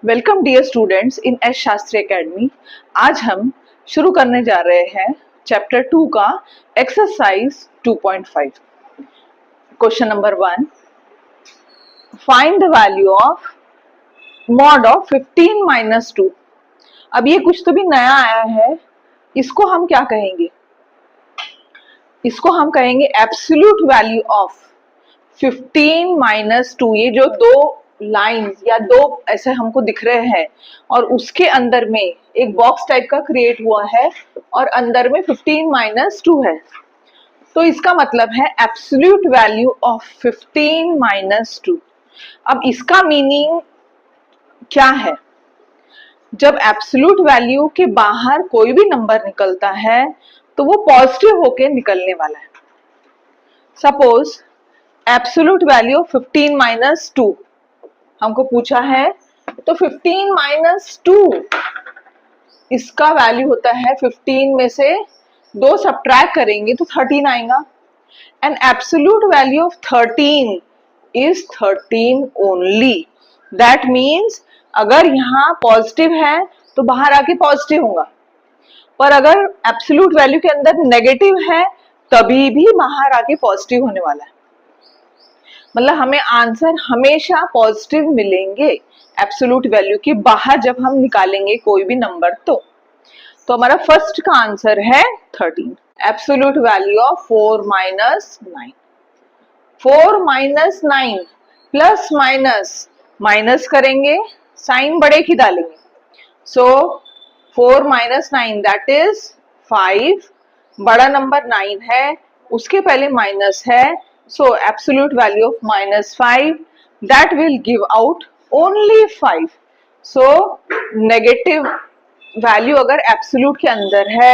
Welcome dear students in S Shastri academy. आज हम शुरू करने जा रहे हैं चैप्टर 2 का exercise 2.5। Question number 1, find the value of mod of 15 minus 2। अब ये कुछ तो भी नया आया है, इसको हम क्या कहेंगे? इसको हम कहेंगे एब्सोल्यूट वैल्यू ऑफ 15 माइनस 2। ये जो दो लाइंस या दो ऐसे हमको दिख रहे हैं और उसके अंदर में एक बॉक्स टाइप का क्रिएट हुआ है और अंदर में 15 माइनस 2 है, तो इसका मतलब है एब्सोल्यूट वैल्यू ऑफ 15 माइनस 2। अब इसका मीनिंग क्या है? जब एब्सोल्यूट वैल्यू के बाहर कोई भी नंबर निकलता है तो वो पॉजिटिव होके निकलने वाला है। Suppose absolute value of 15 minus 2 हमको पूछा है, तो 15 माइनस 2 इसका वैल्यू होता है 15 में से 2 सब्ट्रैक्ट करेंगे तो 13 आएगा। And absolute value of 13 is 13 only. That means अगर यहाँ पॉजिटिव है तो बाहर आके पॉजिटिव होगा, पर अगर एब्सोल्यूट वैल्यू के अंदर नेगेटिव है तभी भी बाहर आके पॉजिटिव होने वाला है। मतलब हमें आंसर हमेशा पॉजिटिव मिलेंगे एब्सोल्यूट वैल्यू के बाहर जब हम निकालेंगे कोई भी नंबर। तो हमारा फर्स्ट का आंसर है 13। Absolute value of 4 minus 9। 4 minus 9 plus minus minus करेंगे, साइन बड़े की डालेंगे। सो 4 माइनस 9 दैट इज 5। बड़ा नंबर 9 है, उसके पहले माइनस है, so absolute value of minus 5 that will give out only 5. so negative value अगर absolute के अंदर है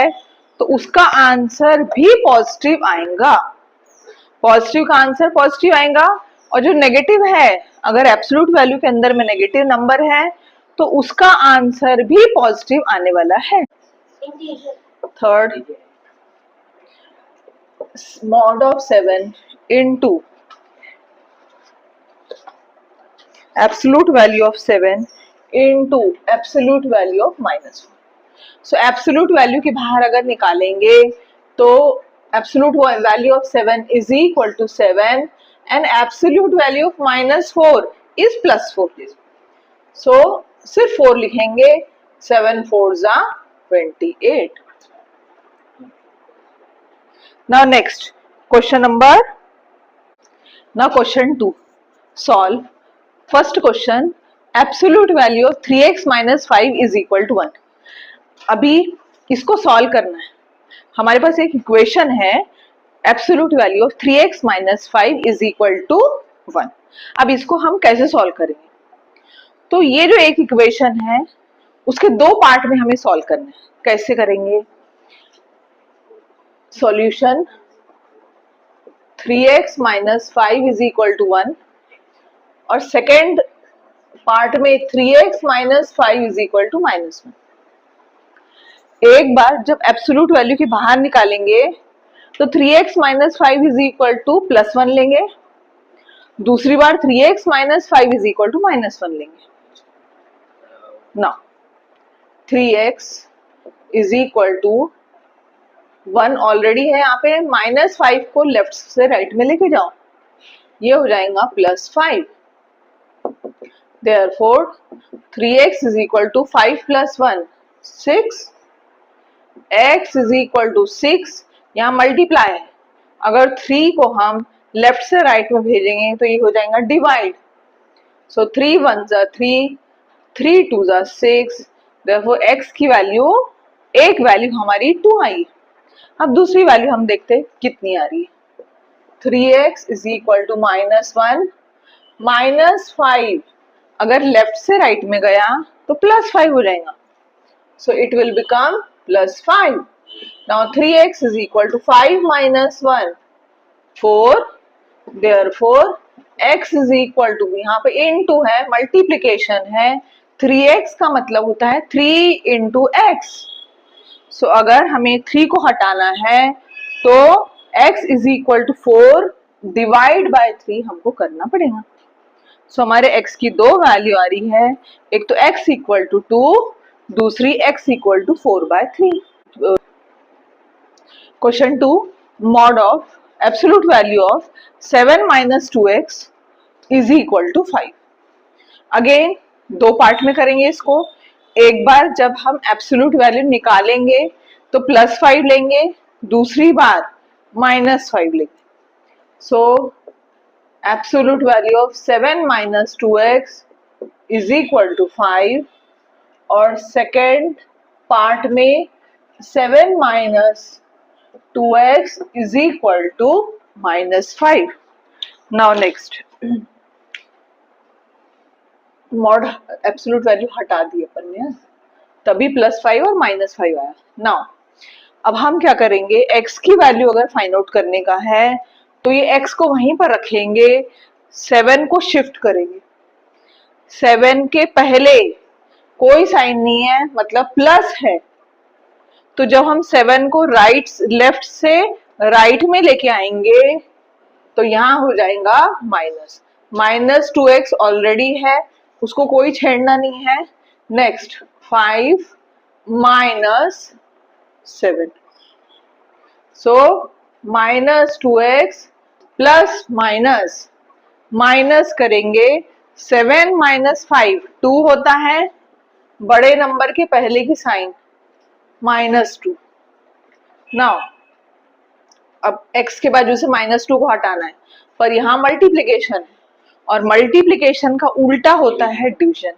तो उसका आंसर भी पॉजिटिव आएगा। पॉजिटिव का आंसर पॉजिटिव आएगा, और जो नेगेटिव है अगर एब्सोल्यूट वैल्यू के अंदर में नेगेटिव नंबर है तो उसका आंसर भी पॉजिटिव आने वाला है। Third, mod of 7 into absolute value of 7 into absolute value of minus 1. So absolute value के बाहर अगर निकालेंगे तो absolute value of 7 is equal to 7 and absolute value of minus 4 is plus 4. So सिर्फ 4 लिखेंगे, 7 4s are 28. Now next question number, now question 2. Solve first question, absolute value of 3x minus 5 is equal to 1. अभी इसको solve करना है। हमारे पास एक equation है absolute value of 3x minus 5 is equal to 1. अब इसको हम कैसे सॉल्व करेंगे? तो ये जो एक इक्वेशन है उसके दो पार्ट में हमें सॉल्व करना है। कैसे करेंगे? Solution 3x minus 5 is equal to 1 और सेकेंड पार्ट में 3x minus 5 is equal to minus 1. एक बार जब एब्सोल्यूट वैल्यू के बाहर निकालेंगे तो 3x minus 5 is equal to plus 1 लेंगे, दूसरी बार 3x minus 5 is equal to minus 1 लेंगे। Now 3x is equal to 1 already है यहाँ पे, माइनस 5 को लेफ्ट से राइट में लेके जाओ, ये हो जाएगा plus 5। Therefore 3x is equal to 5 plus 1 6, x is equal to 6। यहाँ मल्टीप्लाई है, अगर 3 को हम लेफ्ट से राइट में भेजेंगे तो ये हो जाएगा divide. So 3 1s are 3, 3 2s are 6। Therefore x की वैल्यू, एक वैल्यू हमारी 2 आई। अब दूसरी वैल्यू हम देखते हैं कितनी आ रही है। 3x is equal to minus 1, minus 5 अगर लेफ्ट से राइट में गया तो प्लस 5 हो जाएगा, so it will become plus 5। Now 3x is equal to 5 minus 1 4, therefore x is equal to, यहाँ पे into है, मल्टीप्लीकेशन है, 3x का मतलब होता है 3 into x। सो अगर हमें 3 को हटाना है तो x is equal to 4 divide by 3 हमको करना पड़ेगा। सो हमारे x की दो वैल्यू आ रही है, एक तो x इक्वल टू 2, दूसरी x equal to 4/3। Question 2, mod of absolute value of 7 minus 2x is equal to 5। Again दो पार्ट में करेंगे इसको। एक बार जब हम एब्सोल्यूट वैल्यू निकालेंगे तो +5 लेंगे, दूसरी बार -5 लेंगे। So absolute value of 7 minus 2x is equal to 5 और सेकेंड पार्ट में 7 minus 2x is equal to -5। Now next, mod absolute value हटा दी अपन ने, तभी +5 और -5 आया। नाउ अब हम क्या करेंगे, x की वैल्यू अगर फाइंड आउट करने का है तो ये x को वहीं पर रखेंगे, 7 को शिफ्ट करेंगे। 7 के पहले कोई साइन नहीं है, मतलब प्लस है, तो जब हम 7 को लेफ्ट से राइट में लेके आएंगे तो यहां हो जाएगा -2x ऑलरेडी है, उसको कोई छेड़ना नहीं है। नेक्स्ट 5 माइनस 7, सो -2x प्लस माइनस करेंगे, 7 माइनस 5 2 होता है, बड़े नंबर के पहले की साइन -2। नाउ अब x के बाजू से -2 को हटाना है, पर यहाँ मल्टीप्लिकेशन है और मल्टीप्लिकेशन का उल्टा होता है division.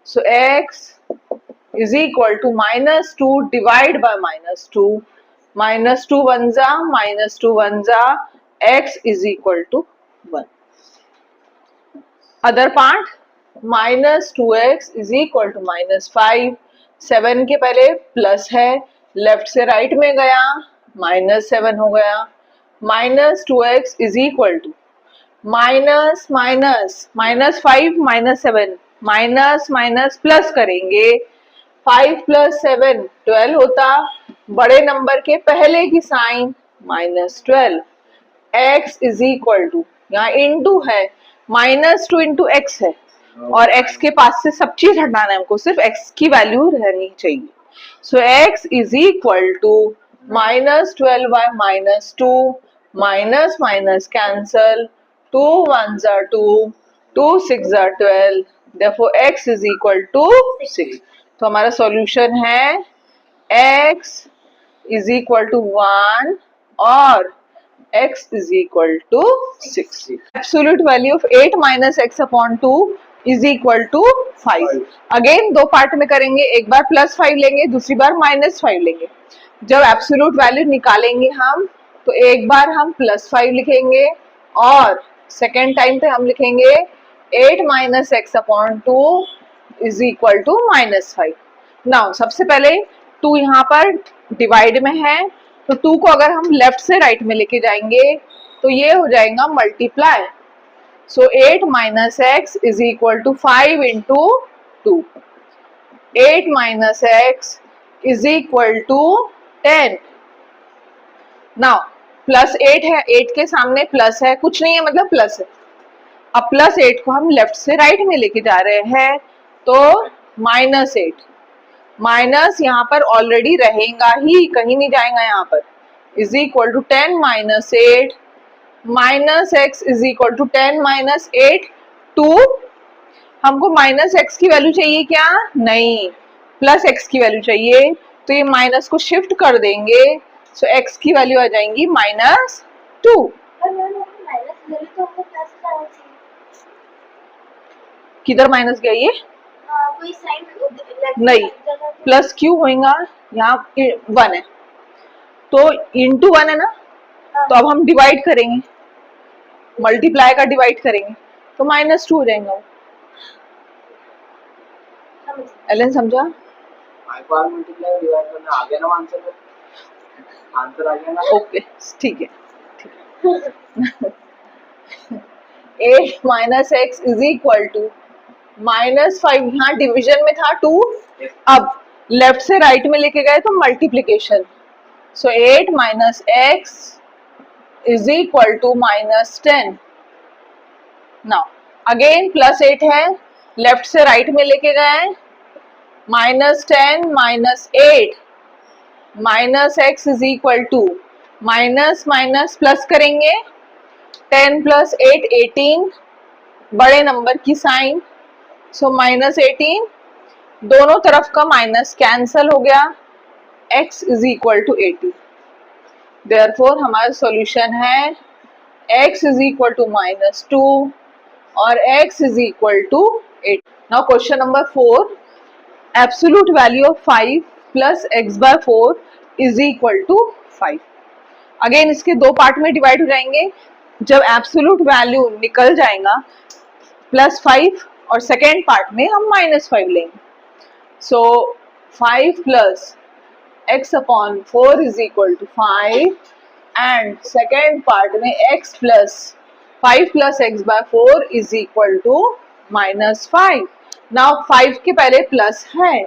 So x is equal to -2 divide by -2, -2 1 जा x is equal to 1। Other part -2x is equal to -5, 7 के पहले प्लस है, लेफ्ट से राइट में गया -7 हो गया, -2x is equal to minus -5 -7 plus करेंगे, 5 + 7 12 होता, बड़े नंबर के पहले की sign -12। x is equal to, यहाँ इंटू है, -2 इंटू x है और x के पास से सब चीज हटाना है हमको, सिर्फ x की वैल्यू रहनी चाहिए। सो x is equal to -12 by -2, minus cancel, 2 1 जा 2, 2 6 जा 12, therefore x is equal to 6। तो हमारा सॉल्यूशन है x इज इक्वल टू 1 और x is equal to 6। Absolute value of 8 minus x upon 2 is equal to 5। Again दो part में करेंगे, एक बार +5 लेंगे, दूसरी बार -5 लेंगे। जब एब्सोल्यूट वैल्यू निकालेंगे हम तो एक बार हम +5 लिखेंगे और सेकेंड टाइम पे हम लिखेंगे 8 minus x upon 2 is equal to -5। Now सबसे पहले 2 यहाँ पर डिवाइड में है, तो 2 को अगर हम लेफ्ट से राइट में लेके जाएंगे तो ये हो जाएगा multiply. So 8 minus x is equal to 5 into 2, 8 minus x is equal to 10। Now +8 है, 8 के सामने प्लस है, कुछ नहीं है मतलब प्लस है। अब +8 को हम लेफ्ट से राइट में लेके जा रहे हैं तो -8, माइनस यहाँ पर ऑलरेडी रहेगा ही, कहीं नहीं जाएगा यहाँ पर, is equal to 10 minus 8, minus x is equal to 10 minus 8 2। हमको -x की वैल्यू चाहिए क्या? नहीं, +x की वैल्यू चाहिए, तो ये माइनस को शिफ्ट कर देंगे, सो x की वैल्यू आ जाएंगी -2। किधर माइनस गया ये? कोई साइन नहीं, प्लस क्यों होगा, यहाँ 1 है तो इंटू 1 है ना, तो अब हम डिवाइड करेंगे, मल्टीप्लाई का डिवाइड करेंगे तो -2 हो जाएगा। एलन समझा? मल्टीप्लाई डिवाइड करना आ गया ना आंसर, आंसर आ गया ना। ओके ठीक है, 8 minus x is equal to -5, यहाँ डिवीजन में था 2, अब लेफ्ट से राइट में लेके गए तो multiplication, so 8 minus x is equal to -10। Now again plus 8 है, लेफ्ट से राइट में लेके गए, -10 -8 minus x is equal to minus minus plus करेंगे, 10 + 8 18, बड़े नंबर की साइन, सो -18, दोनों तरफ का माइनस कैंसल हो गया, x is equal to 80। Therefore हमारा सॉल्यूशन है x इज इक्वल टू -2 और x is equal to 8। Now question number 4, absolute value of 5 + x/4 is equal to 5। Again इसके दो पार्ट में डिवाइड हो जाएंगे, जब एब्सोल्यूट वैल्यू निकल जाएगा +5 और सेकेंड पार्ट में हम -5 लेंगे। So 5 + x/4 is equal to 5 and second part में x + 5 + x/4 is equal to -5। Now 5 के पहले प्लस है,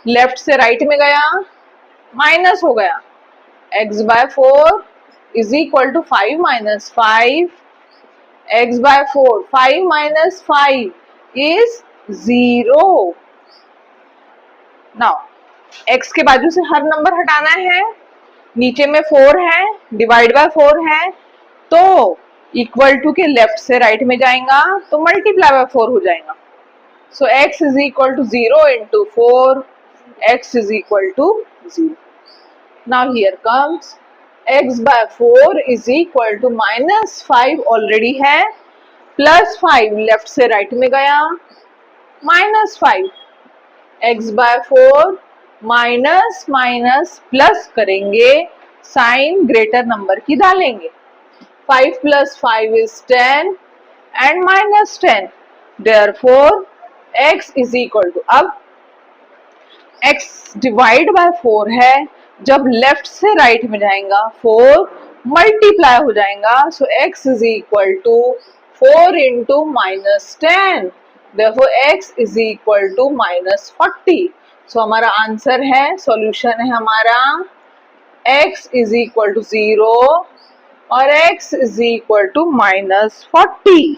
लेफ्ट से राइट में गया, माइनस हो गया, x/4 is equal to 5 - 5, x/4 5 - 5 इज 0। नाउ x के बाजू से हर नंबर हटाना है, नीचे में 4 है, डिवाइड बाय 4 है, तो इक्वल टू के लेफ्ट से राइट में जाएगा तो मल्टीप्लाई बाय 4 हो जाएगा। So x is equal to 0 × 4, x is equal to 0। Now here comes x/4 is equal to -5 already है, +5 लेफ्ट से राइट में गया, -5, x/4 माइनस माइनस प्लस करेंगे, साइन ग्रेटर नंबर की डालेंगे, 5 + 5 is 10 and -10, therefore x is equal to, अब x divide by 4 है, जब लेफ्ट से राइट में जाएगा 4 मल्टीप्लाई हो जाएगा, so x is equal to 4 × -10, therefore x is equal to -40। सो हमारा आंसर है, सॉल्यूशन है हमारा x is equal to 0 और x is equal to -40।